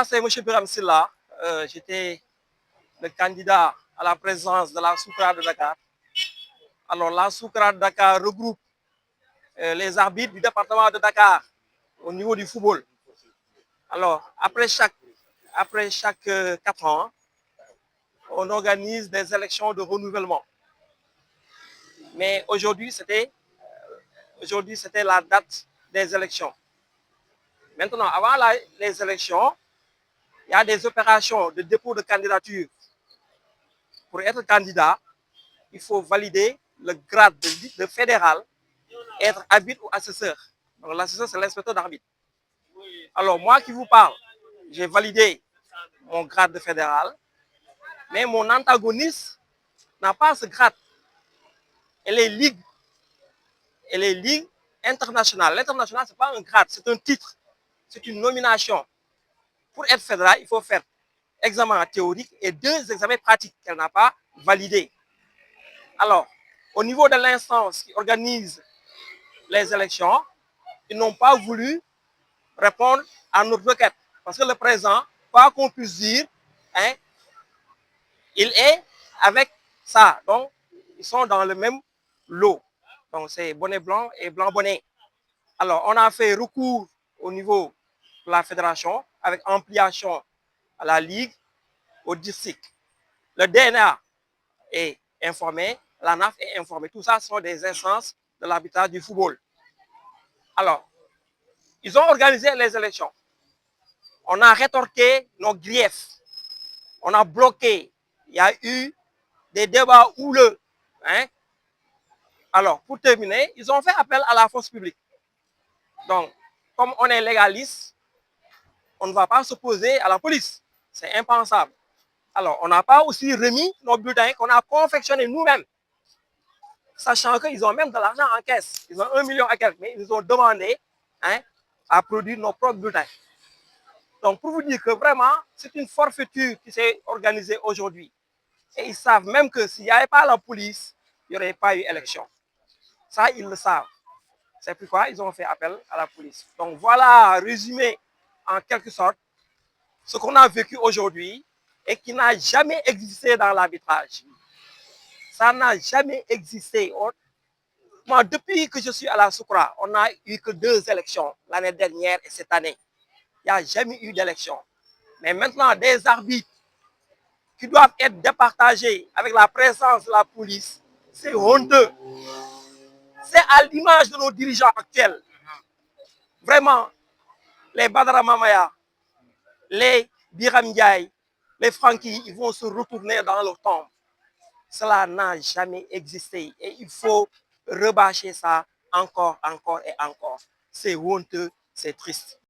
C'est M. Biram Silla. J'étais le candidat à la présidence de la Soukra de Dakar. Alors, la Soukra de Dakar regroupe les arbitres du département de Dakar au niveau du football. Alors, après chaque 4 ans, on organise des élections de renouvellement. Mais aujourd'hui, c'était la date des élections. Maintenant, avant les élections, il y a des opérations de dépôt de candidature. Pour être candidat, il faut valider le grade de fédéral, être arbitre ou assesseur. Donc l'assesseur, c'est l'inspecteur d'arbitre. Alors moi qui vous parle, j'ai validé mon grade de fédéral, mais mon antagoniste n'a pas ce grade. Elle est ligue internationale. L'international, ce n'est pas un grade, c'est un titre, c'est une nomination. Pour être fédéral, il faut faire examen théorique et 2 examens pratiques qu'elle n'a pas validés. Alors, au niveau de l'instance qui organise les élections, ils n'ont pas voulu répondre à notre requête. Parce que le président, quoi qu'on puisse dire, hein, il est avec ça. Donc, ils sont dans le même lot. Donc, c'est bonnet blanc et blanc bonnet. Alors, on a fait recours au niveau de la fédération avec ampliation à la ligue, au district. Le DNA est informé, la NAF est informée. Tout ça sont des instances de l'arbitrage du football. Alors, ils ont organisé les élections. On a rétorqué nos griefs. On a bloqué. Il y a eu des débats houleux. Hein? Alors, pour terminer, ils ont fait appel à la force publique. Donc, comme on est légaliste, on ne va pas s'opposer à la police. C'est impensable. Alors, on n'a pas aussi remis nos bulletins qu'on a confectionnés nous-mêmes. Sachant qu'ils ont même de l'argent en caisse. Ils ont 1 million à quelques, mais ils nous ont demandé, hein, à produire nos propres bulletins. Donc, pour vous dire que vraiment, c'est une forfaiture qui s'est organisée aujourd'hui. Et ils savent même que s'il n'y avait pas la police, il n'y aurait pas eu élection. Ça, ils le savent. C'est pourquoi ils ont fait appel à la police. Donc, voilà, résumé en quelque sorte, ce qu'on a vécu aujourd'hui et qui n'a jamais existé dans l'arbitrage. Ça n'a jamais existé. Moi, depuis que je suis à la Soukra, on n'a eu que 2 élections, l'année dernière et cette année. Il n'y a jamais eu d'élection. Mais maintenant, des arbitres qui doivent être départagés avec la présence de la police, c'est honteux. C'est à l'image de nos dirigeants actuels. Vraiment, les Badara Mamaya, les Biram Ndiaye, les Franky, ils vont se retourner dans leur tombe. Cela n'a jamais existé et il faut rebâcher ça encore et encore. C'est honteux, c'est triste.